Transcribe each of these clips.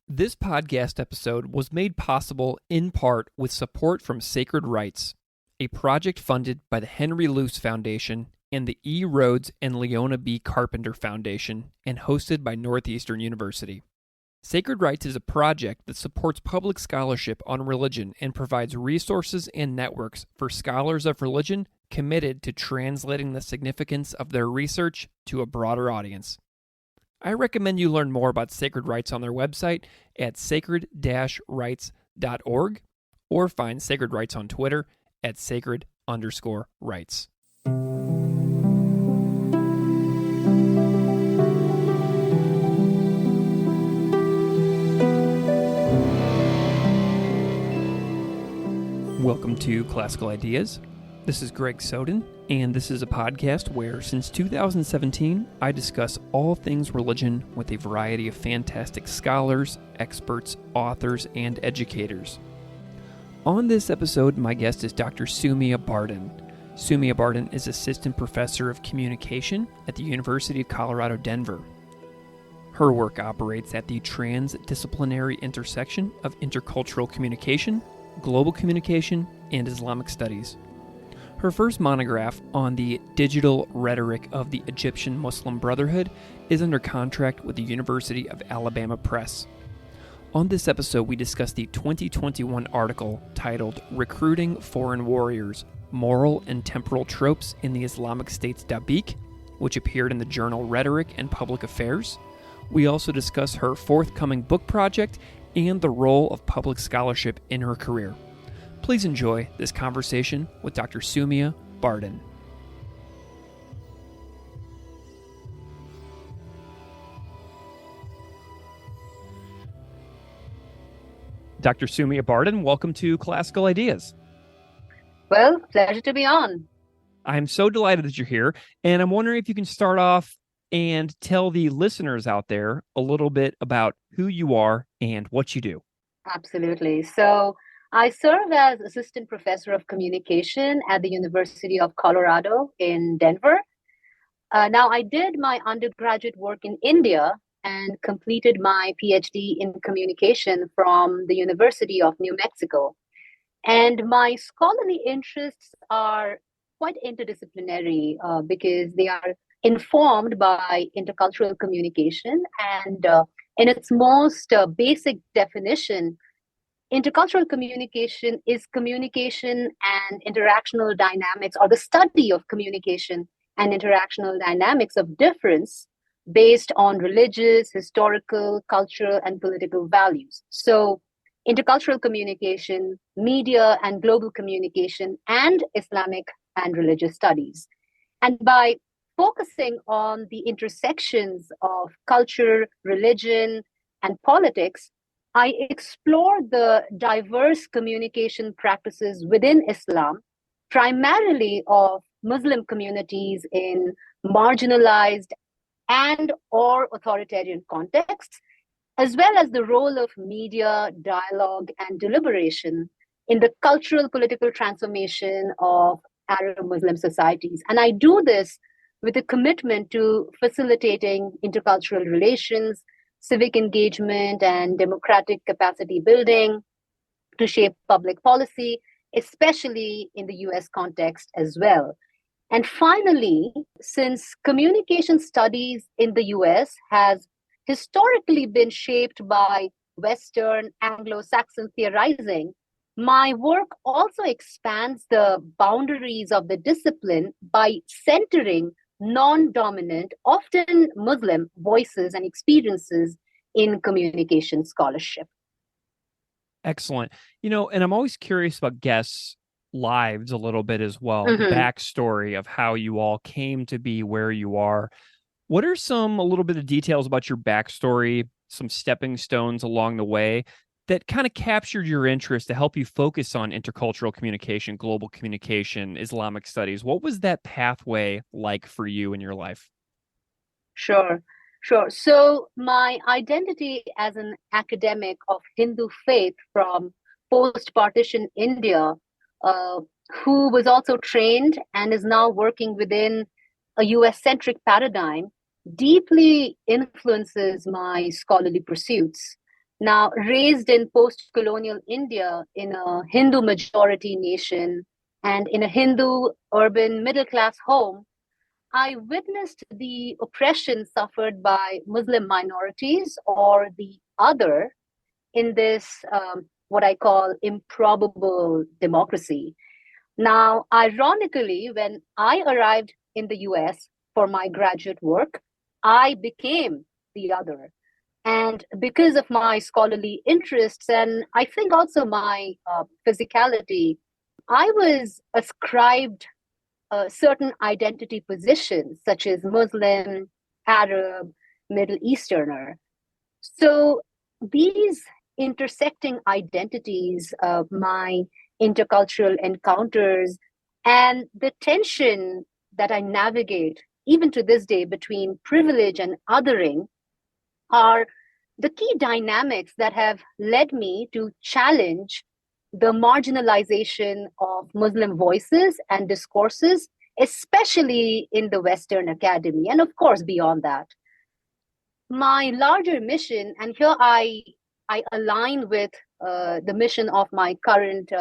This podcast episode was made possible in part with support from Sacred Rights, a project funded by the Henry Luce Foundation and the E. Rhodes and Leona B. Carpenter Foundation and hosted by Northeastern University. Sacred Rights is a project that supports public scholarship on religion and provides resources and networks for scholars of religion committed to translating the significance of their research to a broader audience. I recommend you learn more about Sacred Rights on their website at sacred-rights.org or find Sacred Rights on Twitter at sacred_rights. Welcome to Classical Ideas. This is Greg Soden, and this is a podcast where, since 2017, I discuss all things religion with a variety of fantastic scholars, experts, authors, and educators. On this episode, my guest is Dr. Soumia Bardhan. Soumia Bardhan is Assistant Professor of Communication at the University of Colorado, Denver. Her work operates at the transdisciplinary intersection of intercultural communication, global communication, and Islamic studies. Her first monograph on the digital rhetoric of the Egyptian Muslim Brotherhood is under contract with the University of Alabama Press. On this episode, we discuss the 2021 article titled Recruiting Foreign Warriors, Moral and Temporal Tropes in the Islamic State's Dabiq, which appeared in the journal Rhetoric and Public Affairs. We also discuss her forthcoming book project and the role of public scholarship in her career. Please enjoy this conversation with Dr. Soumia Bardhan. Dr. Soumia Bardhan, welcome to Classical Ideas. Well, pleasure to be on. I'm so delighted that you're here, and I'm wondering if you can start off and tell the listeners out there a little bit about who you are and what you do. Absolutely. So I serve as Assistant Professor of Communication at the University of Colorado in Denver. Now, I did my undergraduate work in India and completed my PhD in communication from the University of New Mexico. And my scholarly interests are quite interdisciplinary because they are informed by intercultural communication. And in its most basic definition, intercultural communication is communication and interactional dynamics, or the study of communication and interactional dynamics of difference based on religious, historical, cultural, and political values. So intercultural communication, media and global communication, and Islamic and religious studies. And by focusing on the intersections of culture, religion, and politics, I explore the diverse communication practices within Islam, primarily of Muslim communities in marginalized and or authoritarian contexts, as well as the role of media, dialogue, and deliberation in the cultural political transformation of Arab Muslim societies. And I do this with a commitment to facilitating intercultural relations, civic engagement, and democratic capacity building to shape public policy, especially in the US context as well. And finally, since communication studies in the US has historically been shaped by Western Anglo-Saxon theorizing, my work also expands the boundaries of the discipline by centering non-dominant, often Muslim voices and experiences in communication scholarship. Excellent. And I'm always curious about guests' lives a little bit as well, the backstory of how you all came to be where you are. What are a little bit of details about your backstory, some stepping stones along the way that kind of captured your interest to help you focus on intercultural communication, global communication, Islamic studies? What was that pathway like for you in your life? Sure. So my identity as an academic of Hindu faith from post-partition India, who was also trained and is now working within a US-centric paradigm, deeply influences my scholarly pursuits. Now, raised in post colonial India in a Hindu majority nation and in a Hindu urban middle class home, I witnessed the oppression suffered by Muslim minorities or the other in this, what I call improbable democracy. Now, ironically, when I arrived in the US for my graduate work, I became the other. And because of my scholarly interests, and I think also my physicality, I was ascribed certain identity positions, such as Muslim, Arab, Middle Easterner. So these intersecting identities of my intercultural encounters and the tension that I navigate even to this day between privilege and othering are the key dynamics that have led me to challenge the marginalization of Muslim voices and discourses, especially in the Western academy, and of course beyond that. My larger mission, and here I align with the mission of my current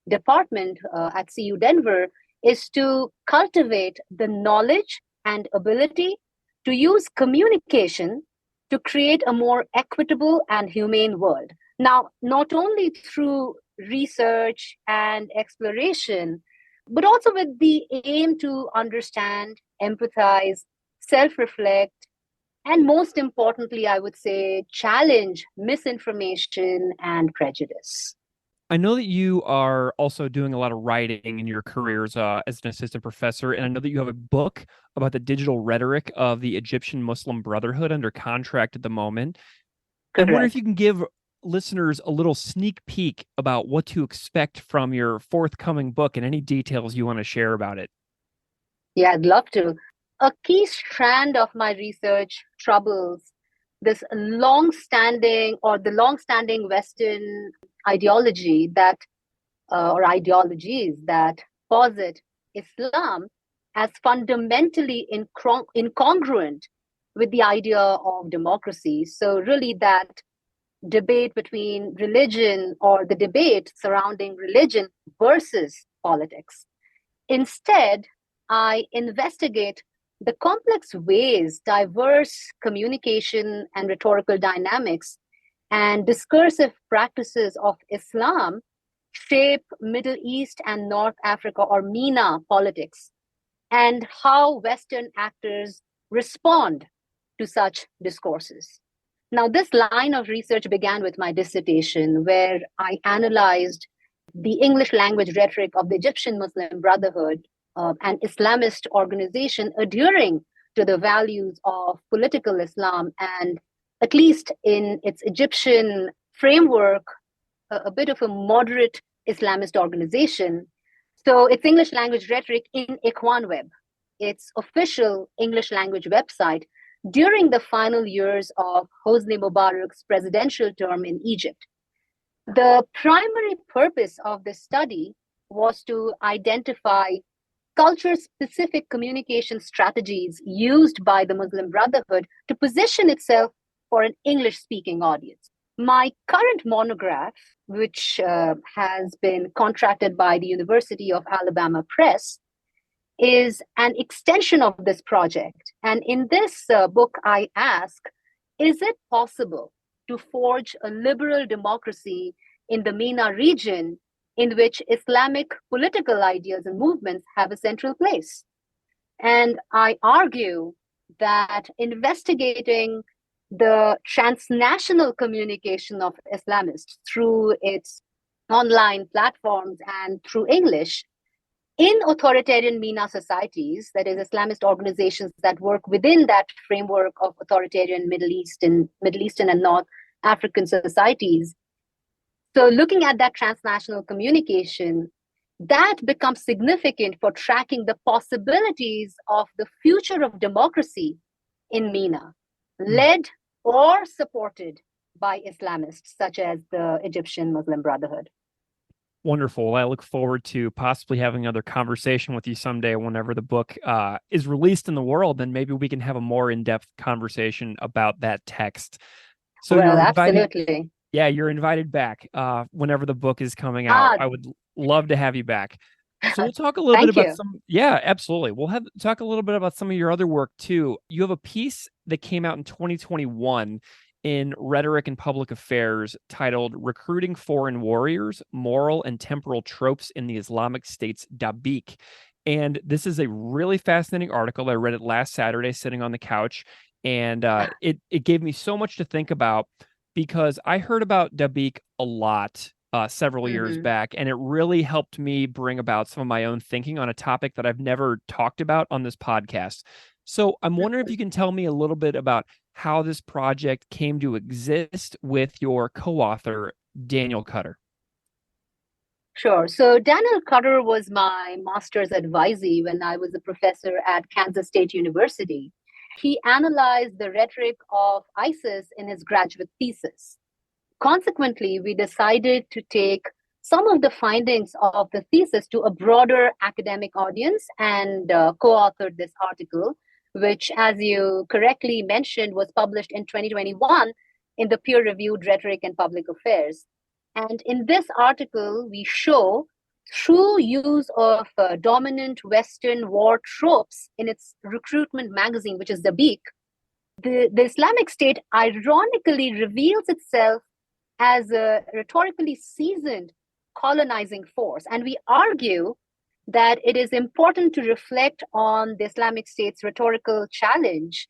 department at CU Denver, is to cultivate the knowledge and ability to use communication to create a more equitable and humane world. Now, not only through research and exploration, but also with the aim to understand, empathize, self reflect, and most importantly, I would say, challenge misinformation and prejudice. I know that you are also doing a lot of writing in your careers as an assistant professor, and I know that you have a book about the digital rhetoric of the Egyptian Muslim Brotherhood under contract at the moment. I wonder if Correct. you can give listeners a little sneak peek about what to expect from your forthcoming book and any details you want to share about it. Yeah, I'd love to. A key strand of my research troubles this long-standing or the long-standing Western ideology that or ideologies that posit Islam as fundamentally incongruent with the idea of democracy. So really that debate between religion or the debate surrounding religion versus politics. Instead, I investigate the complex ways diverse communication and rhetorical dynamics and discursive practices of Islam shape Middle East and North Africa or MENA politics, and how Western actors respond to such discourses. Now, this line of research began with my dissertation, where I analyzed the English language rhetoric of the Egyptian Muslim Brotherhood, an Islamist organization adhering to the values of political Islam and, at least in its Egyptian framework, a bit of a moderate Islamist organization. So its English language rhetoric in Ikhwanweb, its official English language website, during the final years of Hosni Mubarak's presidential term in Egypt. The primary purpose of this study was to identify culture-specific communication strategies used by the Muslim Brotherhood to position itself for an English-speaking audience. My current monograph, which has been contracted by the University of Alabama Press, is an extension of this project. And in this book, I ask, is it possible to forge a liberal democracy in the MENA region in which Islamic political ideas and movements have a central place? And I argue that investigating the transnational communication of Islamists through its online platforms and through English in authoritarian MENA societies, that is, Islamist organizations that work within that framework of authoritarian Middle Eastern and North African societies. So looking at that transnational communication, that becomes significant for tracking the possibilities of the future of democracy in MENA, led or supported by Islamists such as the Egyptian Muslim Brotherhood. Wonderful. I look forward to possibly having another conversation with you someday whenever the book is released in the world, and maybe we can have a more in-depth conversation about that text. So Well, you're invited. absolutely. Yeah, you're invited back whenever the book is coming out. Ah, I would love to have you back. So we'll talk a little bit thank about you. some. Yeah, absolutely. We'll have talk a little bit about some of your other work too. You have a piece that came out in 2021 in Rhetoric and Public Affairs titled "Recruiting Foreign Warriors: Moral and Temporal Tropes in the Islamic State's Dabiq." And this is a really fascinating article. I read it last Saturday sitting on the couch, and it gave me so much to think about because I heard about Dabiq a lot several years Hmm. back, and it really helped me bring about some of my own thinking on a topic that I've never talked about on this podcast. So I'm wondering if you can tell me a little bit about how this project came to exist with your co-author, Daniel Cutter. Sure. So Daniel Cutter was my master's advisee when I was a professor at Kansas State University. He analyzed the rhetoric of ISIS in his graduate thesis. Consequently, we decided to take some of the findings of the thesis to a broader academic audience and co-authored this article, which, as you correctly mentioned, was published in 2021 in the peer-reviewed Rhetoric and Public Affairs. And in this article, we show through use of dominant Western war tropes in its recruitment magazine, which is Dabiq, the Islamic State ironically reveals itself as a rhetorically seasoned colonizing force. And we argue that it is important to reflect on the Islamic State's rhetorical challenge,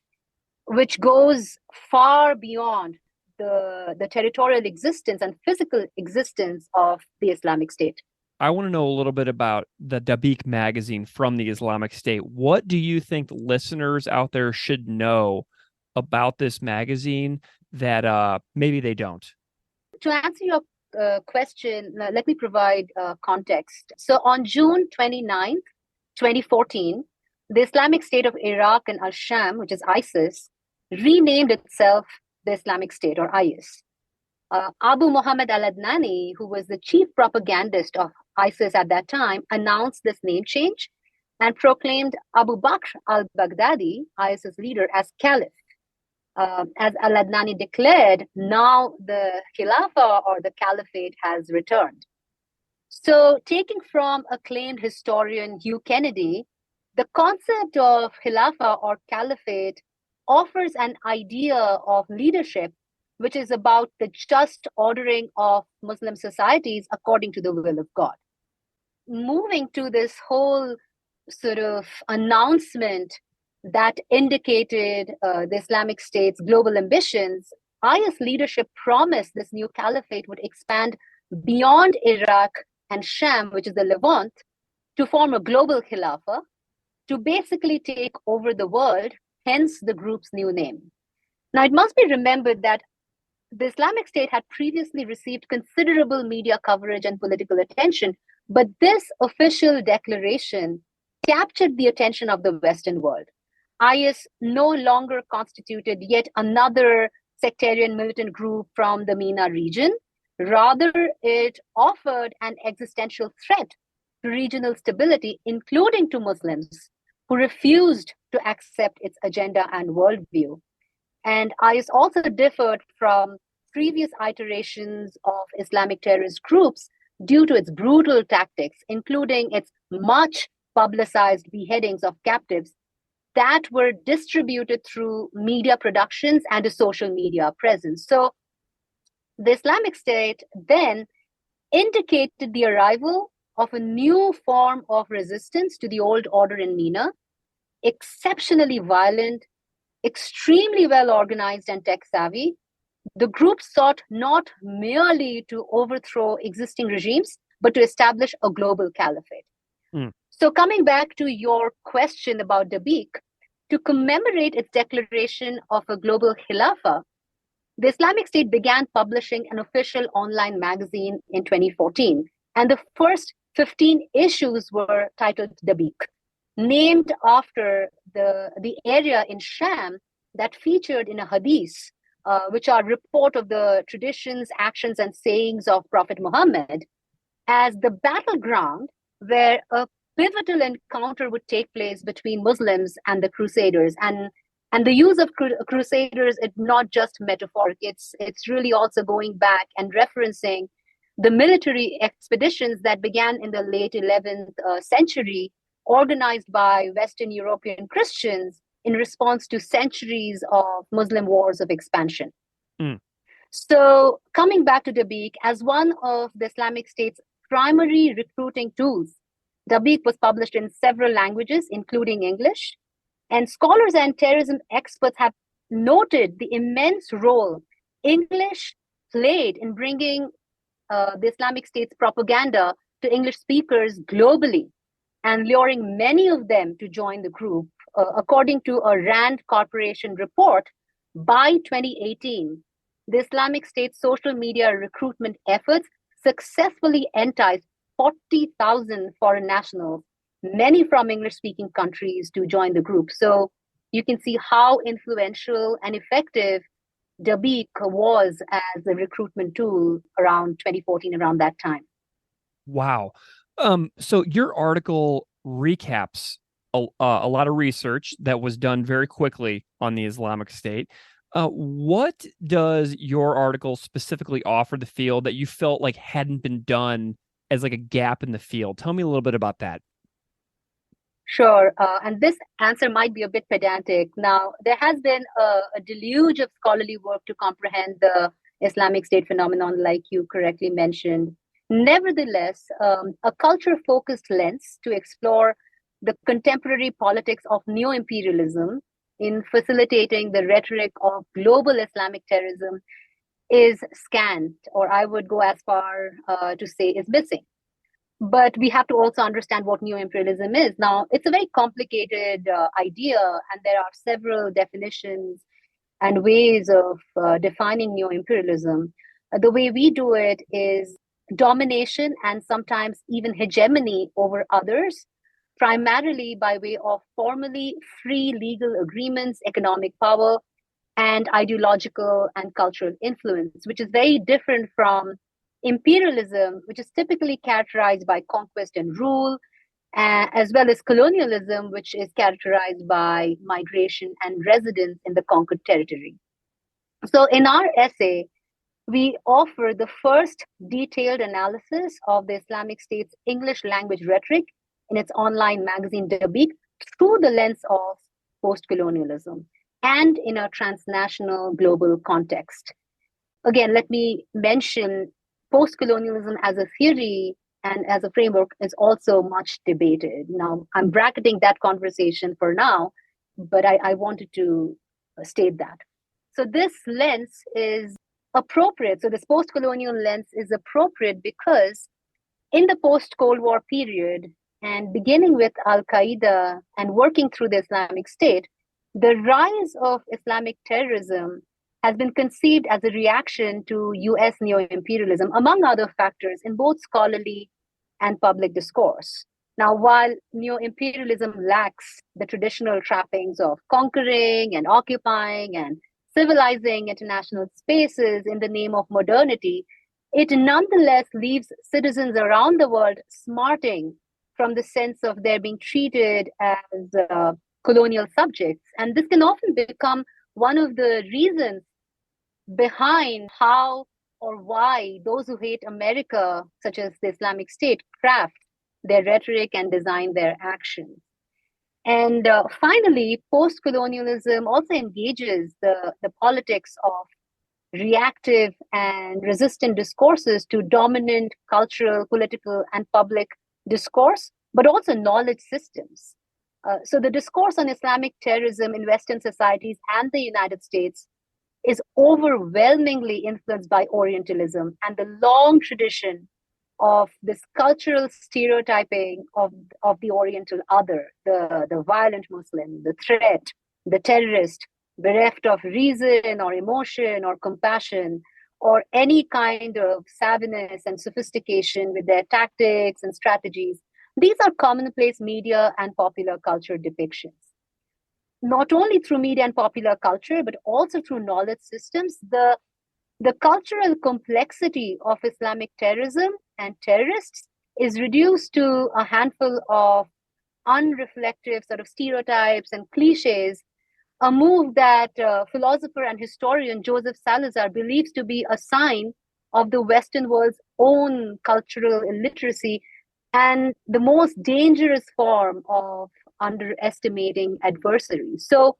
which goes far beyond the territorial existence and physical existence of the Islamic State. I want to know a little bit about the Dabiq magazine from the Islamic State. What do you think listeners out there should know about this magazine that maybe they don't? To answer your question, let me provide context. So on June 29th, 2014, the Islamic State of Iraq and al-Sham, which is ISIS, renamed itself the Islamic State or IS. Abu Muhammad al-Adnani, who was the chief propagandist of ISIS at that time, announced this name change and proclaimed Abu Bakr al-Baghdadi, ISIS leader, as caliph. As al-Adnani declared, now the Khilafah or the Caliphate has returned. So, taking from acclaimed historian Hugh Kennedy, the concept of Khilafah or Caliphate offers an idea of leadership which is about the just ordering of Muslim societies according to the will of God. Moving to this whole sort of announcement that indicated the Islamic State's global ambitions, IS leadership promised this new caliphate would expand beyond Iraq and Sham, which is the Levant, to form a global khilafah, to basically take over the world, hence the group's new name. Now, it must be remembered that the Islamic State had previously received considerable media coverage and political attention, but this official declaration captured the attention of the Western world. IS no longer constituted yet another sectarian militant group from the MENA region. Rather, it offered an existential threat to regional stability, including to Muslims who refused to accept its agenda and worldview. And IS also differed from previous iterations of Islamic terrorist groups due to its brutal tactics, including its much publicized beheadings of captives that were distributed through media productions and a social media presence. So the Islamic State then indicated the arrival of a new form of resistance to the old order in MENA, exceptionally violent, extremely well organized and tech savvy. The group sought not merely to overthrow existing regimes, but to establish a global caliphate. So coming back to your question about Dabiq, to commemorate its declaration of a global khilafah, the Islamic State began publishing an official online magazine in 2014. And the first 15 issues were titled Dabiq, named after the area in Sham that featured in a hadith, which are report of the traditions, actions, and sayings of Prophet Muhammad, as the battleground where a pivotal encounter would take place between Muslims and the Crusaders. And And the use of crusaders is not just metaphoric. It's really also going back and referencing the military expeditions that began in the late 11th century, organized by Western European Christians in response to centuries of Muslim wars of expansion. Mm. So coming back to Dabiq, as one of the Islamic State's primary recruiting tools, Dabiq was published in several languages, including English. And scholars and terrorism experts have noted the immense role English played in bringing the Islamic State's propaganda to English speakers globally and luring many of them to join the group. According to a RAND Corporation report, by 2018, the Islamic State social media recruitment efforts successfully enticed 40,000 foreign nationals, many from English-speaking countries, to join the group. So you can see how influential and effective Dabiq was as a recruitment tool around 2014, around that time. Wow. So your article recaps a lot of research that was done very quickly on the Islamic State. What does your article specifically offer the field that you felt like hadn't been done as like a gap in the field? Tell me a little bit about that. Sure. And this answer might be a bit pedantic. Now, there has been a deluge of scholarly work to comprehend the Islamic State phenomenon, like you correctly mentioned. Nevertheless, a culture-focused lens to explore the contemporary politics of neo-imperialism in facilitating the rhetoric of global Islamic terrorism is scant, or I would go as far to say is missing. But we have to also understand what neo-imperialism is. Now, it's a very complicated idea, and there are several definitions and ways of defining neo-imperialism. The way we do it is domination and sometimes even hegemony over others, primarily by way of formally free legal agreements, economic power, and ideological and cultural influence, which is very different from imperialism, which is typically characterized by conquest and rule, as well as colonialism, which is characterized by migration and residence in the conquered territory. So in our essay, we offer the first detailed analysis of the Islamic State's English language rhetoric in its online magazine Dabiq through the lens of post-colonialism and in a transnational global context. Again, let me mention post-colonialism as a theory and as a framework is also much debated. Now, I'm bracketing that conversation for now, but I wanted to state that. So this lens is appropriate. So this post-colonial lens is appropriate because in the post-Cold War period, and beginning with Al-Qaeda and working through the Islamic State, the rise of Islamic terrorism has been conceived as a reaction to US neo-imperialism, among other factors, in both scholarly and public discourse. Now, while neo-imperialism lacks the traditional trappings of conquering and occupying and civilizing international spaces in the name of modernity, it nonetheless leaves citizens around the world smarting from the sense of their being treated as colonial subjects. And this can often become one of the reasons behind how or why those who hate America, such as the Islamic State, craft their rhetoric and design their actions. And finally, post-colonialism also engages the politics of reactive and resistant discourses to dominant cultural, political, and public discourse, but also knowledge systems. So the discourse on Islamic terrorism in Western societies and the United States is overwhelmingly influenced by Orientalism and the long tradition of this cultural stereotyping of the Oriental other, the violent Muslim, the threat, the terrorist, bereft of reason or emotion or compassion, or any kind of savviness and sophistication with their tactics and strategies. These are commonplace media and popular culture depictions. Not only through media and popular culture, but also through knowledge systems, the cultural complexity of Islamic terrorism and terrorists is reduced to a handful of unreflective sort of stereotypes and cliches a move that philosopher and historian Joseph Salazar believes to be a sign of the Western world's own cultural illiteracy and the most dangerous form of underestimating adversaries. So,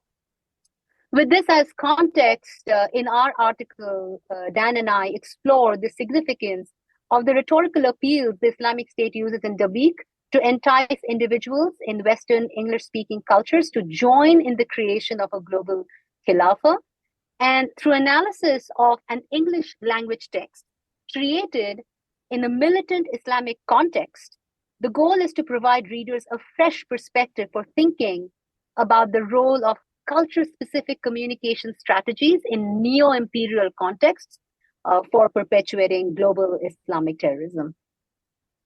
with this as context, in our article, Dan and I explore the significance of the rhetorical appeals the Islamic State uses in Dabiq to entice individuals in Western English-speaking cultures to join in the creation of a global khilafah. And through analysis of an English language text created in a militant Islamic context, the goal is to provide readers a fresh perspective for thinking about the role of culture-specific communication strategies in neo-imperial contexts for perpetuating global Islamic terrorism.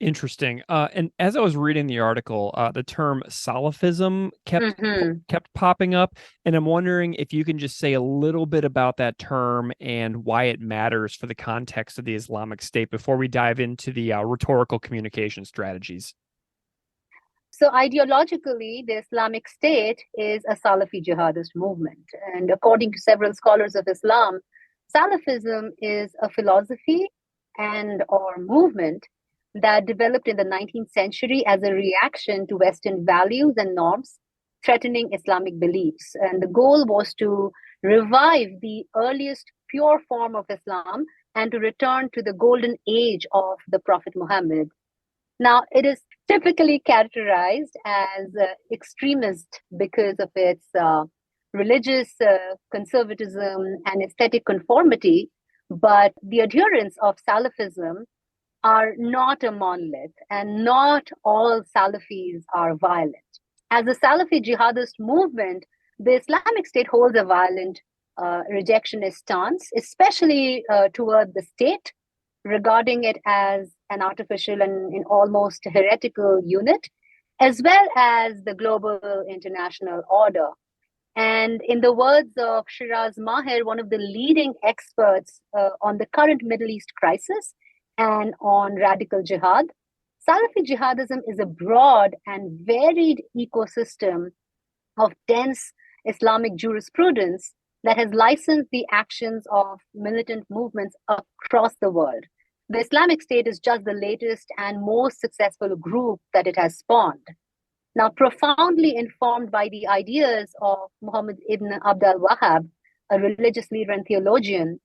Interesting. And as I was reading the article, the term Salafism kept popping up, and I'm wondering if you can just say a little bit about that term and why it matters for the context of the Islamic State before we dive into the rhetorical communication strategies. So ideologically, the Islamic State is a Salafi jihadist movement. And according to several scholars of Islam, Salafism is a philosophy and or movement that developed in the 19th century as a reaction to Western values and norms threatening Islamic beliefs. And the goal was to revive the earliest pure form of Islam and to return to the golden age of the Prophet Muhammad. Now, it is typically characterized as extremist because of its religious conservatism and aesthetic conformity, but the adherents of Salafism are not a monolith, and not all Salafis are violent. As a Salafi jihadist movement, the Islamic State holds a violent rejectionist stance, especially toward the state, regarding it as an artificial and almost heretical unit, as well as the global international order. And in the words of Shiraz Maher, one of the leading experts on the current Middle East crisis and on radical jihad, Salafi jihadism is a broad and varied ecosystem of dense Islamic jurisprudence that has licensed the actions of militant movements across the world. The Islamic State is just the latest and most successful group that it has spawned. Now, profoundly informed by the ideas of Muhammad ibn Abd al-Wahhab, a religious leader and theologian,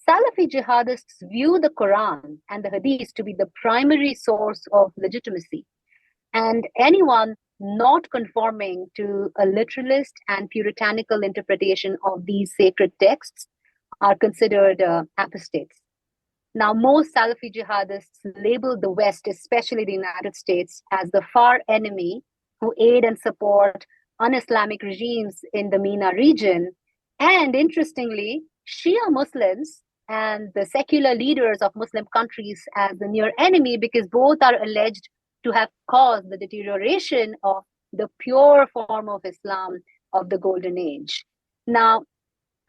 Salafi jihadists view the Quran and the Hadith to be the primary source of legitimacy. And anyone not conforming to a literalist and puritanical interpretation of these sacred texts are considered apostates. Now, most Salafi jihadists label the West, especially the United States, as the far enemy who aid and support un-Islamic regimes in the MENA region. And interestingly, Shia Muslims and the secular leaders of Muslim countries as the near enemy, because both are alleged to have caused the deterioration of the pure form of Islam of the Golden Age. Now,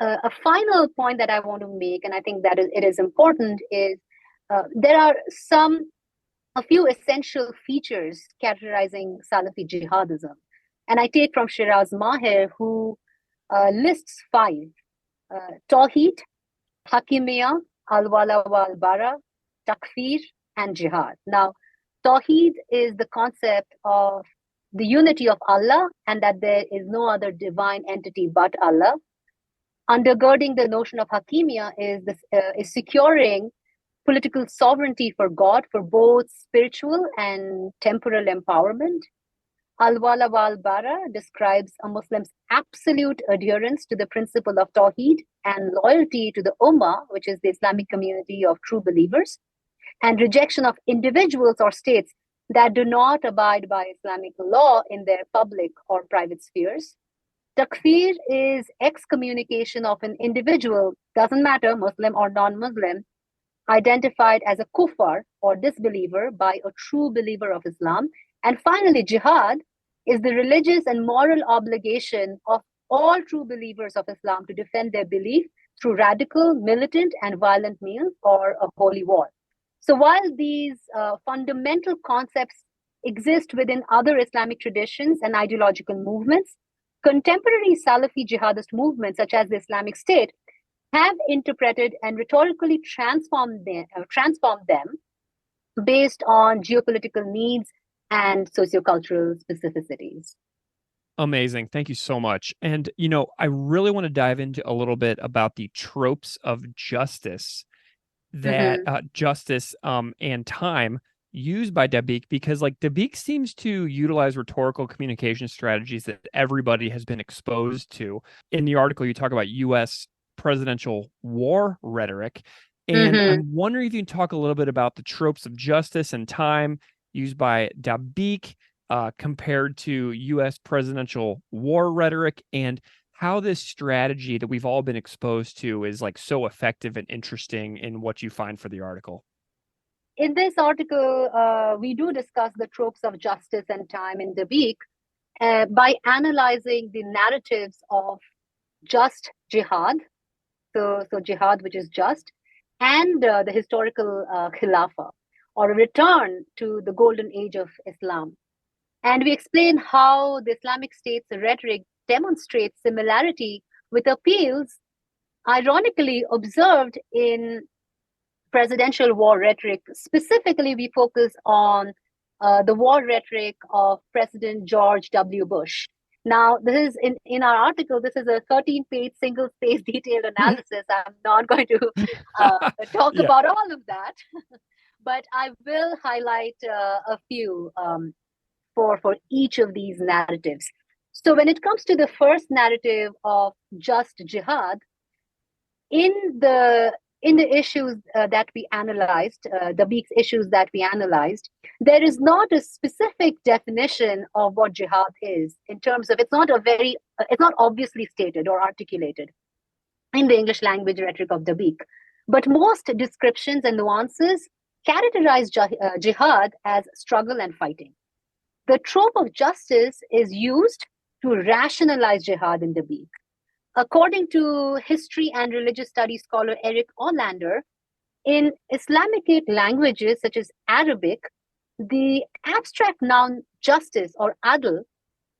a final point that I want to make, and I think that it is important, is there are a few essential features characterizing Salafi jihadism. And I take from Shiraz Maher, who lists 5: Tawheed, Hakimiyya, Al-Wala wal-Bara, Takfir, and Jihad. Now, Tawheed is the concept of the unity of Allah and that there is no other divine entity but Allah. Undergirding the notion of Hakimiyya is securing political sovereignty for God for both spiritual and temporal empowerment. Al-Wala wal-Bara describes a Muslim's absolute adherence to the principle of Tawheed and loyalty to the Ummah, which is the Islamic community of true believers, and rejection of individuals or states that do not abide by Islamic law in their public or private spheres. Takfir is excommunication of an individual, doesn't matter, Muslim or non-Muslim, identified as a kuffar or disbeliever by a true believer of Islam. And finally, jihad is the religious and moral obligation of all true believers of Islam to defend their belief through radical, militant, and violent means or a holy war. So while these fundamental concepts exist within other Islamic traditions and ideological movements, contemporary Salafi jihadist movements, such as the Islamic State, have interpreted and rhetorically transformed them based on geopolitical needs and sociocultural specificities. Amazing. Thank you so much. And, I really want to dive into a little bit about the tropes of justice that justice and time used by Dabiq, because Dabiq seems to utilize rhetorical communication strategies that everybody has been exposed to. In the article, you talk about U.S. presidential war rhetoric. And I'm wondering if you can talk a little bit about the tropes of justice and time used by Dabiq compared to U.S. presidential war rhetoric, and how this strategy that we've all been exposed to is so effective and interesting in what you find for the article. In this article, we do discuss the tropes of justice and time in Dabiq by analyzing the narratives of just jihad, so jihad which is just, and the historical khilafah, or a return to the golden age of Islam. And we explain how the Islamic State's rhetoric demonstrates similarity with appeals ironically observed in presidential war rhetoric. Specifically, we focus on the war rhetoric of President George W. Bush. Now, this is in our article, this is a 13-page, single-space detailed analysis. I'm not going to talk about all of that, but I will highlight a few for each of these narratives. So when it comes to the first narrative of just jihad, in the issues that we analyzed, the Dabiq's issues that we analyzed, there is not a specific definition of what jihad is in terms of it's not obviously stated or articulated in the English language rhetoric of Dabiq. But most descriptions and nuances characterize jihad as struggle and fighting. The trope of justice is used to rationalize jihad in Dabiq. According to history and religious studies scholar Eric Olander, in Islamic languages such as Arabic, the abstract noun justice or adl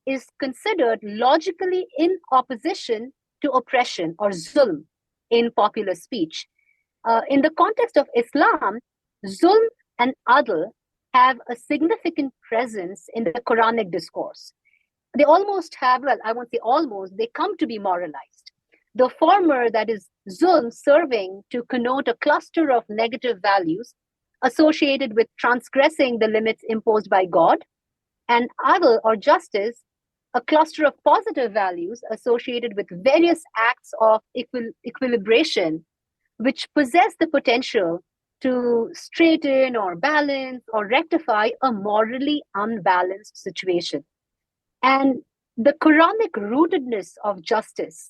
is considered logically in opposition to oppression or zulm in popular speech. In the context of Islam, zulm and adl have a significant presence in the Quranic discourse. They almost have, well, I won't say almost, they come to be moralized. The former, that is zulm, serving to connote a cluster of negative values associated with transgressing the limits imposed by God, and adl or justice, a cluster of positive values associated with various acts of equilibration, which possess the potential to straighten or balance or rectify a morally unbalanced situation. And the Quranic rootedness of justice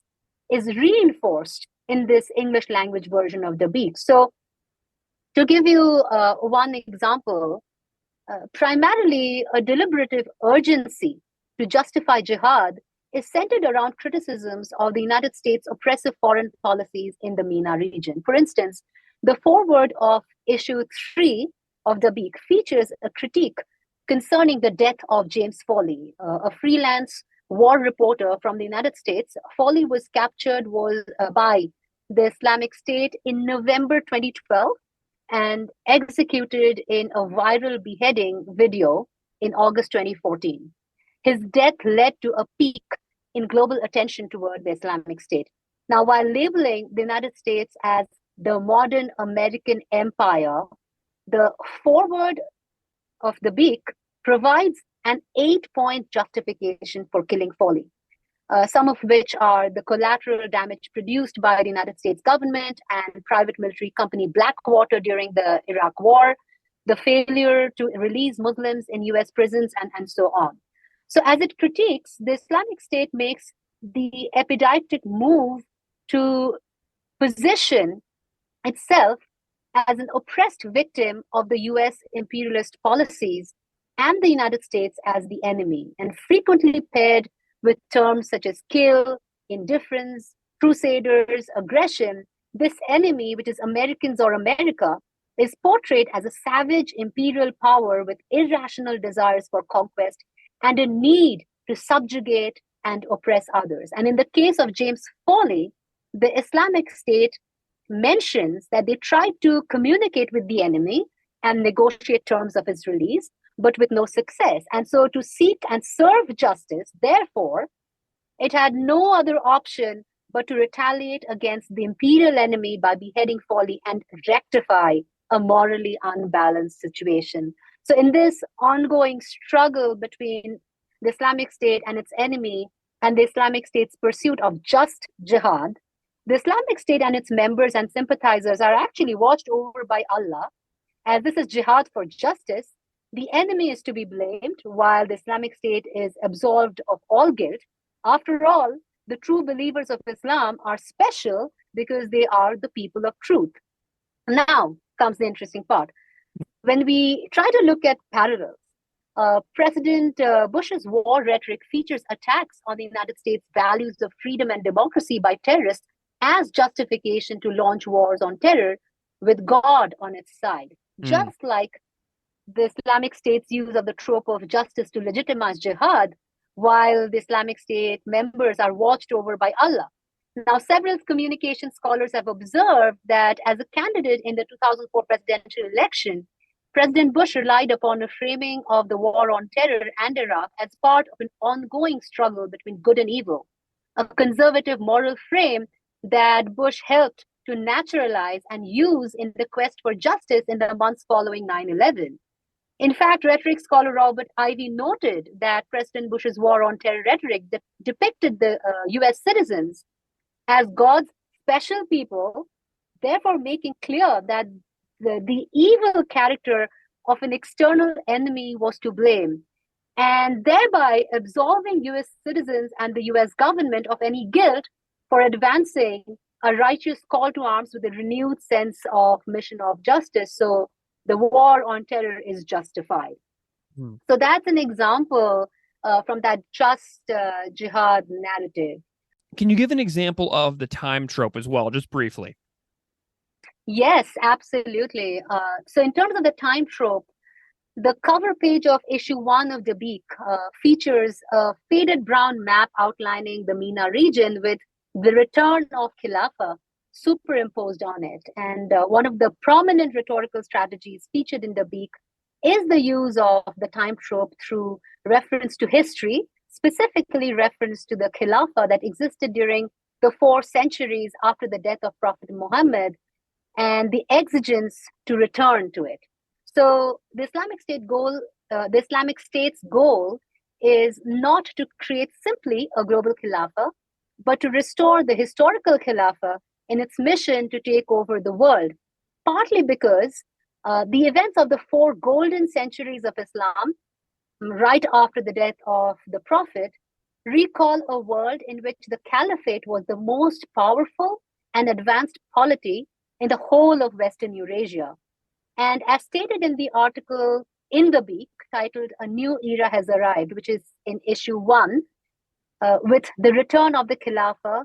is reinforced in this English language version of Dabiq. So to give you one example, primarily a deliberative urgency to justify jihad is centered around criticisms of the United States' oppressive foreign policies in the MENA region. For instance, the foreword of issue 3 of Dabiq features a critique concerning the death of James Foley, a freelance war reporter from the United States. Foley was captured by the Islamic State in November 2012 and executed in a viral beheading video in August 2014. His death led to a peak in global attention toward the Islamic State. Now, while labeling the United States as the modern American empire, the foreword of Dabiq provides an 8-point justification for killing Foley, some of which are the collateral damage produced by the United States government and private military company Blackwater during the Iraq War, the failure to release Muslims in US prisons, and so on. So as it critiques, the Islamic State makes the epidictic move to position itself as an oppressed victim of the US imperialist policies and the United States as the enemy, and frequently paired with terms such as kill, indifference, crusaders, aggression. This enemy, which is Americans or America, is portrayed as a savage imperial power with irrational desires for conquest and a need to subjugate and oppress others. And in the case of James Foley, the Islamic State mentions that they tried to communicate with the enemy and negotiate terms of his release, but with no success. And so to seek and serve justice, therefore, it had no other option but to retaliate against the imperial enemy by beheading Foley and rectify a morally unbalanced situation. So in this ongoing struggle between the Islamic State and its enemy and the Islamic State's pursuit of just jihad, the Islamic State and its members and sympathizers are actually watched over by Allah. As this is jihad for justice, the enemy is to be blamed while the Islamic State is absolved of all guilt. After all, the true believers of Islam are special because they are the people of truth. Now comes the interesting part. When we try to look at parallels, President Bush's war rhetoric features attacks on the United States' values of freedom and democracy by terrorists as justification to launch wars on terror with God on its side. Just like the Islamic State's use of the trope of justice to legitimize jihad, while the Islamic State members are watched over by Allah. Now, several communication scholars have observed that as a candidate in the 2004 presidential election, President Bush relied upon a framing of the war on terror and Iraq as part of an ongoing struggle between good and evil, a conservative moral frame that Bush helped to naturalize and use in the quest for justice in the months following 9/11. In fact, rhetoric scholar Robert Ivy noted that President Bush's war on terror rhetoric depicted the US citizens as God's special people, therefore making clear that the evil character of an external enemy was to blame, and thereby absolving US citizens and the US government of any guilt for advancing a righteous call to arms with a renewed sense of mission of justice. So the war on terror is justified. So that's an example from that just jihad narrative. Can you give an example of the time trope as well, just briefly? Yes, absolutely. So in terms of the time trope, the cover page of issue 1 of Dabiq features a faded brown map outlining the MENA region with the return of Khilafah superimposed on it. And one of the prominent rhetorical strategies featured in Dabiq is the use of the time trope through reference to history, specifically reference to the Khilafah that existed during the 4 centuries after the death of Prophet Muhammad and the exigence to return to it. So the Islamic State's goal is not to create simply a global Khilafah, but to restore the historical Khilafah in its mission to take over the world, partly because the events of the 4 golden centuries of Islam, right after the death of the Prophet, recall a world in which the Caliphate was the most powerful and advanced polity in the whole of Western Eurasia. And as stated in the article in the Dabiq titled "A New Era Has Arrived," which is in issue 1, with the return of the Khilafah,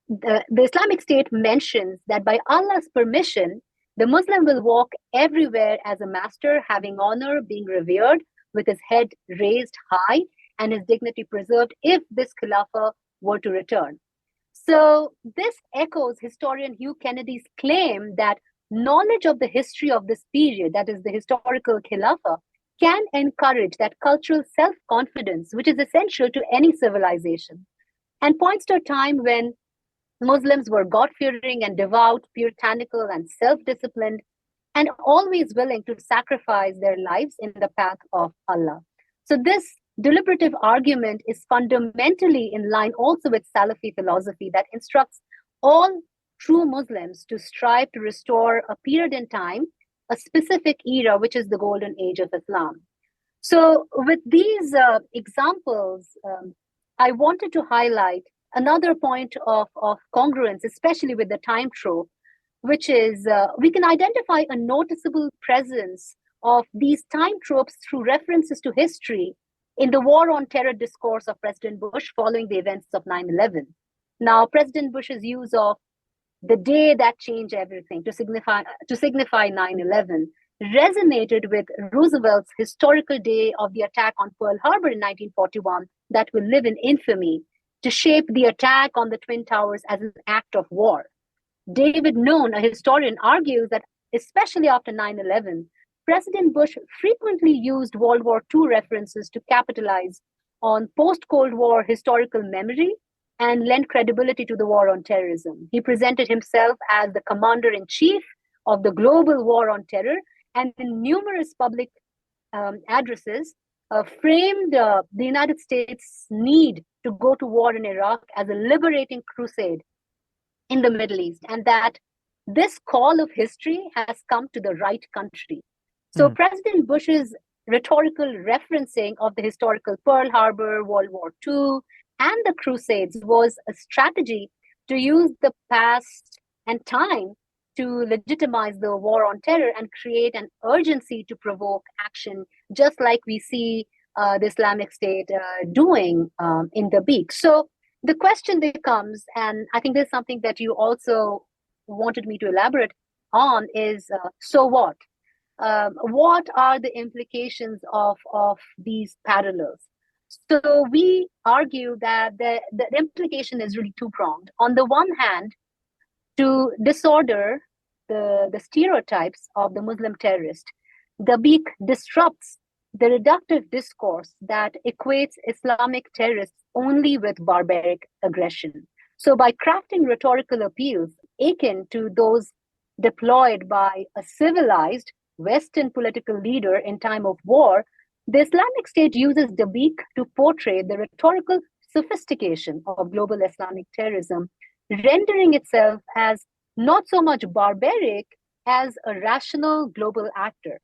the Islamic State mentions that by Allah's permission, the Muslim will walk everywhere as a master, having honor, being revered, with his head raised high and his dignity preserved if this Khilafah were to return. So this echoes historian Hugh Kennedy's claim that knowledge of the history of this period, that is the historical Khilafah, can encourage that cultural self-confidence, which is essential to any civilization, and points to a time when Muslims were God-fearing and devout, puritanical and self-disciplined, and always willing to sacrifice their lives in the path of Allah. So this deliberative argument is fundamentally in line also with Salafi philosophy that instructs all true Muslims to strive to restore a period in time, a specific era, which is the golden age of Islam. So with these examples, I wanted to highlight another point of congruence, especially with the time trope, which is we can identify a noticeable presence of these time tropes through references to history in the war on terror discourse of President Bush following the events of 9/11. Now, President Bush's use of the day that changed everything to signify 9/11 resonated with Roosevelt's historical day of the attack on Pearl Harbor in 1941, that will live in infamy to shape the attack on the Twin Towers as an act of war. David Noon, a historian, argues that especially after 9/11, President Bush frequently used World War II references to capitalize on post-Cold War historical memory and lend credibility to the war on terrorism. He presented himself as the commander-in-chief of the global war on terror, and in numerous public addresses, framed the United States' need to go to war in Iraq as a liberating crusade in the Middle East, and that this call of history has come to the right country. So President Bush's rhetorical referencing of the historical Pearl Harbor, World War II, and the Crusades was a strategy to use the past and time to legitimize the war on terror and create an urgency to provoke action, just like we see the Islamic State doing in Dabiq. So the question becomes, and I think there's something that you also wanted me to elaborate on, is so what? What are the implications of these parallels? So we argue that the implication is really two-pronged. On the one hand, to disorder the stereotypes of the Muslim terrorist, Dabiq disrupts the reductive discourse that equates Islamic terrorists only with barbaric aggression. So by crafting rhetorical appeals akin to those deployed by a civilized Western political leader in time of war, the Islamic State uses Dabiq to portray the rhetorical sophistication of global Islamic terrorism, rendering itself as not so much barbaric as a rational global actor.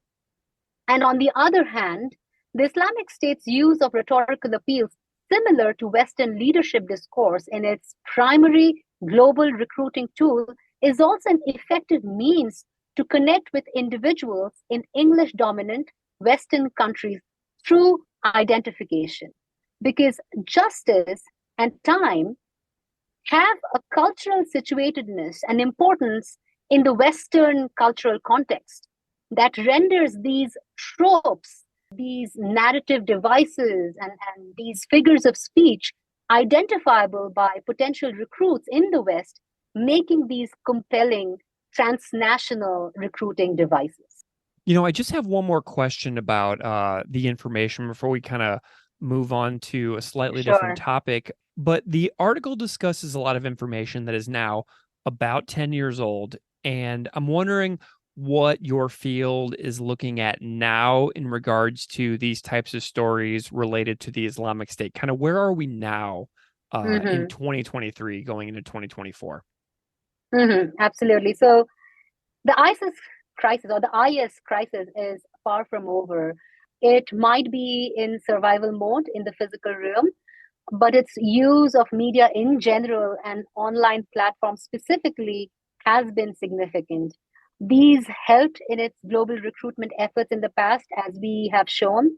And on the other hand, the Islamic State's use of rhetorical appeals similar to Western leadership discourse in its primary global recruiting tool is also an effective means to connect with individuals in English-dominant Western countries through identification. Because justice and time have a cultural situatedness and importance in the Western cultural context that renders these tropes, these narrative devices, and these figures of speech identifiable by potential recruits in the West, making these compelling transnational recruiting devices. You know, I just have one more question about the information before we kind of move on to a slightly different topic. But the article discusses a lot of information that is now about 10 years old. And I'm wondering what your field is looking at now in regards to these types of stories related to the Islamic State. Kind of where are we now in 2023 going into 2024? Absolutely. So the ISIS crisis or the IS crisis is far from over. It might be in survival mode in the physical realm, but its use of media in general and online platforms specifically has been significant. These helped in its global recruitment efforts in the past, as we have shown,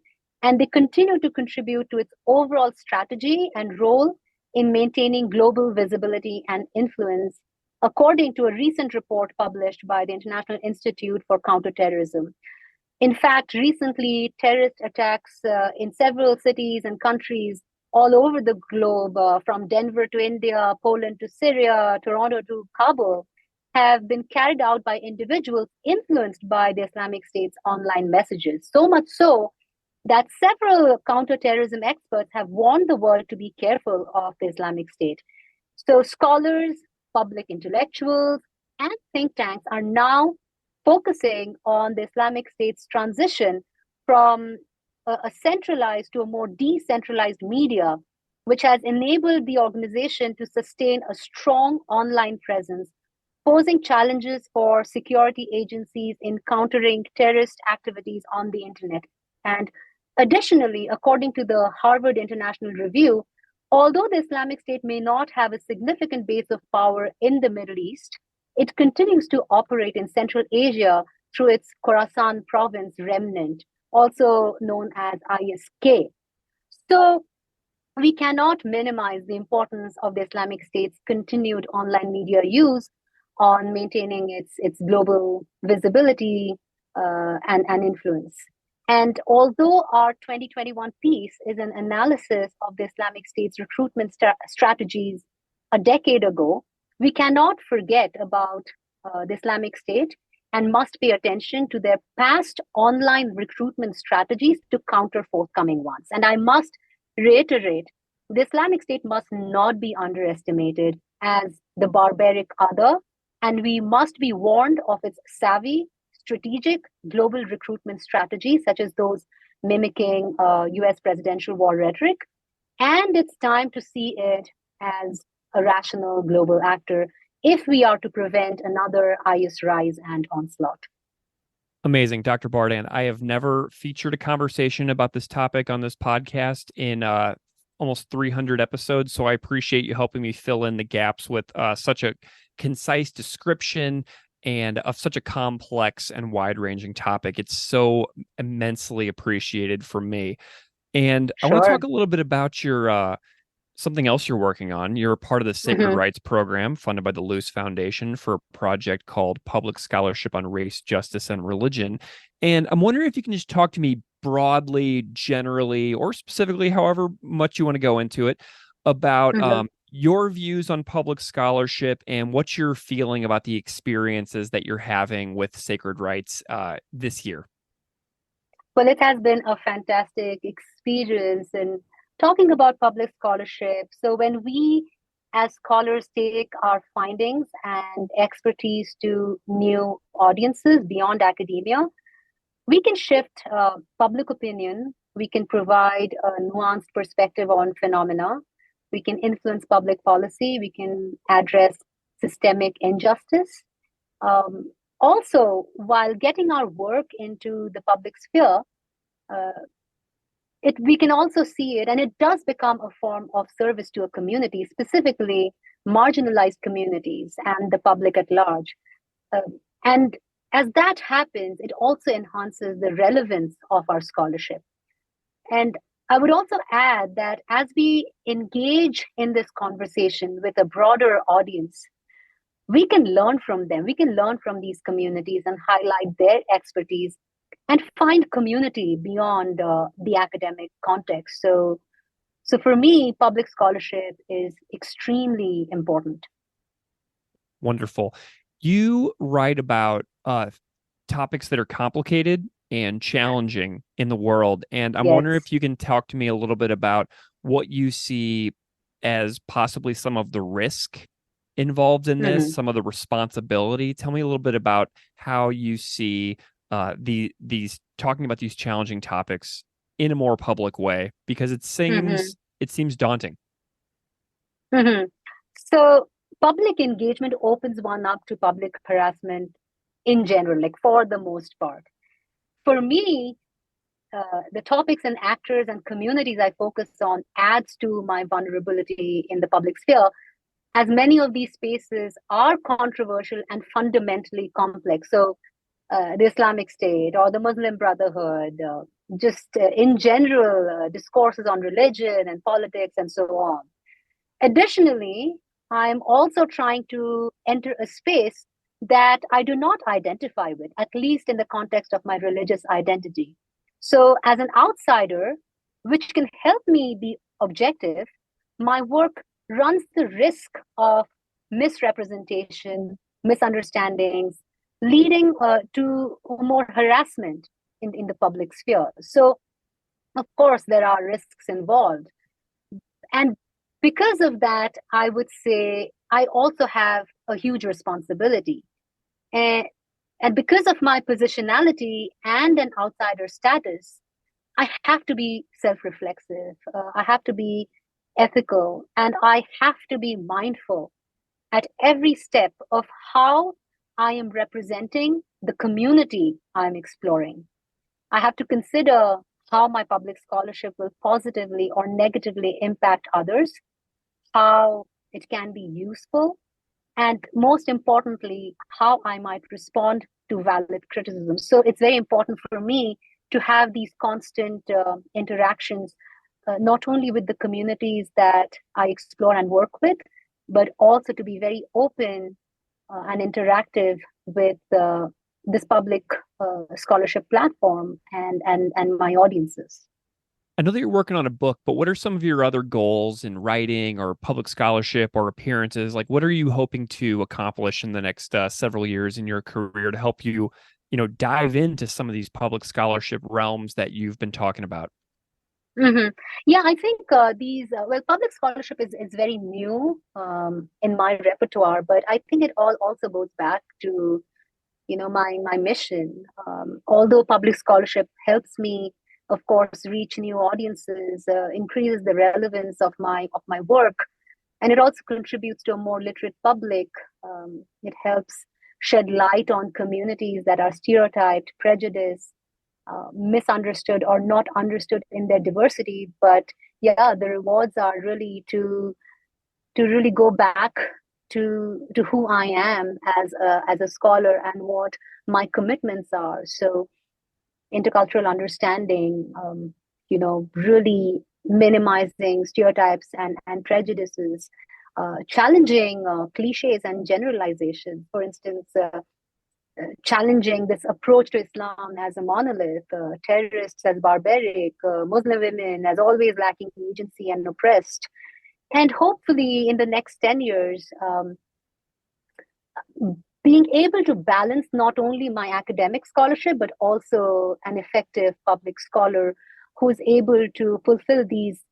and they continue to contribute to its overall strategy and role in maintaining global visibility and influence, according to a recent report published by the International Institute for Counterterrorism. In fact, recently, terrorist attacks in several cities and countries all over the globe, from Denver to India, Poland to Syria, Toronto to Kabul, have been carried out by individuals influenced by the Islamic State's online messages. So much so that several counterterrorism experts have warned the world to be careful of the Islamic State. So scholars, public intellectuals, and think tanks are now focusing on the Islamic State's transition from a centralized to a more decentralized media, which has enabled the organization to sustain a strong online presence, posing challenges for security agencies in countering terrorist activities on the internet. And additionally, according to the Harvard International Review, although the Islamic State may not have a significant base of power in the Middle East, it continues to operate in Central Asia through its Khorasan province remnant, also known as ISK. So we cannot minimize the importance of the Islamic State's continued online media use on maintaining its global visibility and influence. And although our 2021 piece is an analysis of the Islamic State's recruitment strategies a decade ago, we cannot forget about the Islamic State and must pay attention to their past online recruitment strategies to counter forthcoming ones. And I must reiterate, the Islamic State must not be underestimated as the barbaric other, and we must be warned of its savvy, strategic global recruitment strategies, such as those mimicking US presidential war rhetoric. And it's time to see it as a rational global actor if we are to prevent another IS rise and onslaught. Amazing, Dr. Bardhan. I have never featured a conversation about this topic on this podcast in almost 300 episodes, so I appreciate you helping me fill in the gaps with such a concise description and of such a complex and wide-ranging topic. It's so immensely appreciated for me. And I want to talk a little bit about your something else you're working on. You're a part of the Sacred Rights program funded by the Luce Foundation for a project called Public Scholarship on Race, Justice, and Religion. And I'm wondering if you can just talk to me broadly, generally, or specifically, however much you want to go into it, about your views on public scholarship and what you're feeling about the experiences that you're having with Sacred Rights this year. Well, it has been a fantastic experience in talking about public scholarship. So when we as scholars take our findings and expertise to new audiences beyond academia, we can shift public opinion. We can provide a nuanced perspective on phenomena. We can influence public policy. We can address systemic injustice. Also, while getting our work into the public sphere, we can also see it, and it does become a form of service to a community, specifically marginalized communities and the public at large. And as that happens, it also enhances the relevance of our scholarship. And I would also add that as we engage in this conversation with a broader audience, we can learn from them. We can learn from these communities and highlight their expertise and find community beyond the academic context. So for me, public scholarship is extremely important. Wonderful. You write about topics that are complicated and challenging in the world. And I'm wondering if you can talk to me a little bit about what you see as possibly some of the risk involved in this, some of the responsibility. Tell me a little bit about how you see these talking about these challenging topics in a more public way, because it seems daunting. So public engagement opens one up to public harassment in general, like for the most part. For me, the topics and actors and communities I focus on adds to my vulnerability in the public sphere, as many of these spaces are controversial and fundamentally complex. So the Islamic State or the Muslim Brotherhood, in general, discourses on religion and politics and so on. Additionally, I'm also trying to enter a space that I do not identify with, at least in the context of my religious identity. So as an outsider, which can help me be objective, my work runs the risk of misrepresentation, misunderstandings, leading to more harassment in the public sphere. So, of course, there are risks involved. And because of that, I would say I also have a huge responsibility. And because of my positionality and an outsider status, I have to be self-reflexive. I have to be ethical, and I have to be mindful at every step of how I am representing the community I'm exploring. I have to consider how my public scholarship will positively or negatively impact others, how it can be useful, and most importantly, how I might respond to valid criticism. So it's very important for me to have these constant interactions, not only with the communities that I explore and work with, but also to be very open and interactive with this public scholarship platform and my audiences. I know that you're working on a book, but what are some of your other goals in writing or public scholarship or appearances? Like, what are you hoping to accomplish in the next several years in your career to help you, dive into some of these public scholarship realms that you've been talking about? Mm-hmm. Yeah, I think public scholarship is very new in my repertoire, but I think it all also goes back to, my mission. Although public scholarship helps me, of course, reach new audiences, increases the relevance of my work, and it also contributes to a more literate public. It helps shed light on communities that are stereotyped, prejudiced, misunderstood, or not understood in their diversity. But yeah, the rewards are really to really go back to who I am as a scholar and what my commitments are. So intercultural understanding, really minimizing stereotypes and prejudices, challenging cliches and generalizations. For instance, challenging this approach to Islam as a monolith, terrorists as barbaric, Muslim women as always lacking agency and oppressed. And hopefully, in the next 10 years, being able to balance not only my academic scholarship, but also an effective public scholar who is able to fulfill these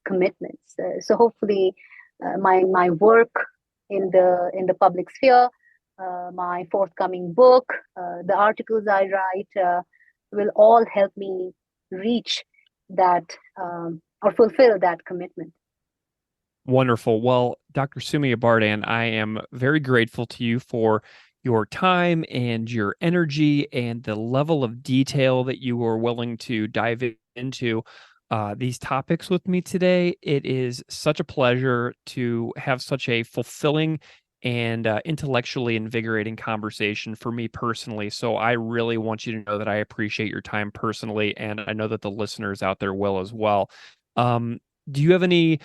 commitments. So hopefully, my work in the public sphere, my forthcoming book, the articles I write, will all help me reach that or fulfill that commitment. Wonderful. Well, Dr. Soumia Bardhan, I am very grateful to you for your time and your energy and the level of detail that you were willing to dive into these topics with me today. It is such a pleasure to have such a fulfilling and intellectually invigorating conversation for me personally. So I really want you to know that I appreciate your time personally, and I know that the listeners out there will as well. Do you have any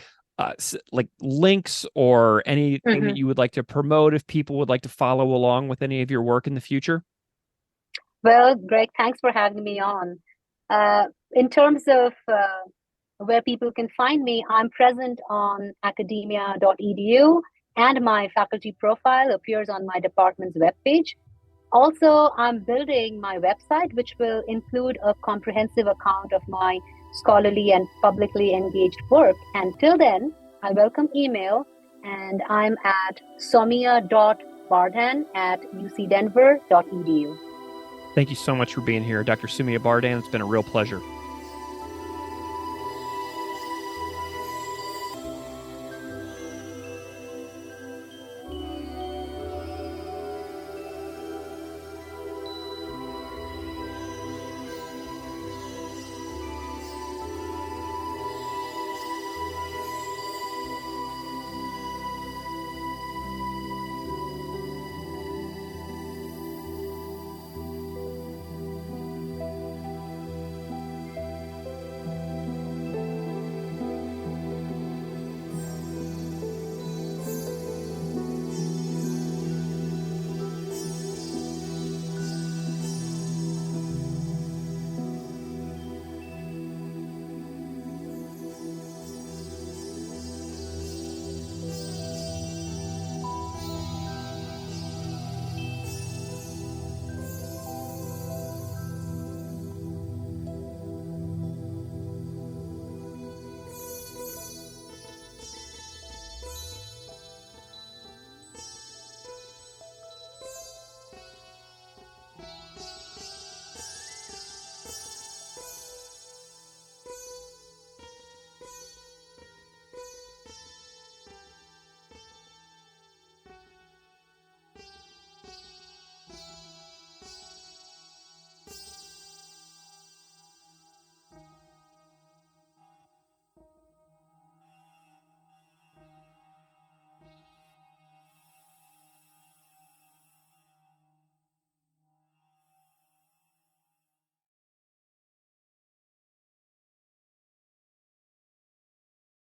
like links or anything that Mhm. you would like to promote if people would like to follow along with any of your work in the future? Well, Greg, thanks for having me on. In terms of where people can find me, I'm present on academia.edu, and my faculty profile appears on my department's webpage. Also, I'm building my website, which will include a comprehensive account of my scholarly and publicly engaged work. And till then, I welcome email, and I'm at soumia.bardhan@ucdenver.edu. Thank you so much for being here, Dr. Soumia Bardhan. It's been a real pleasure.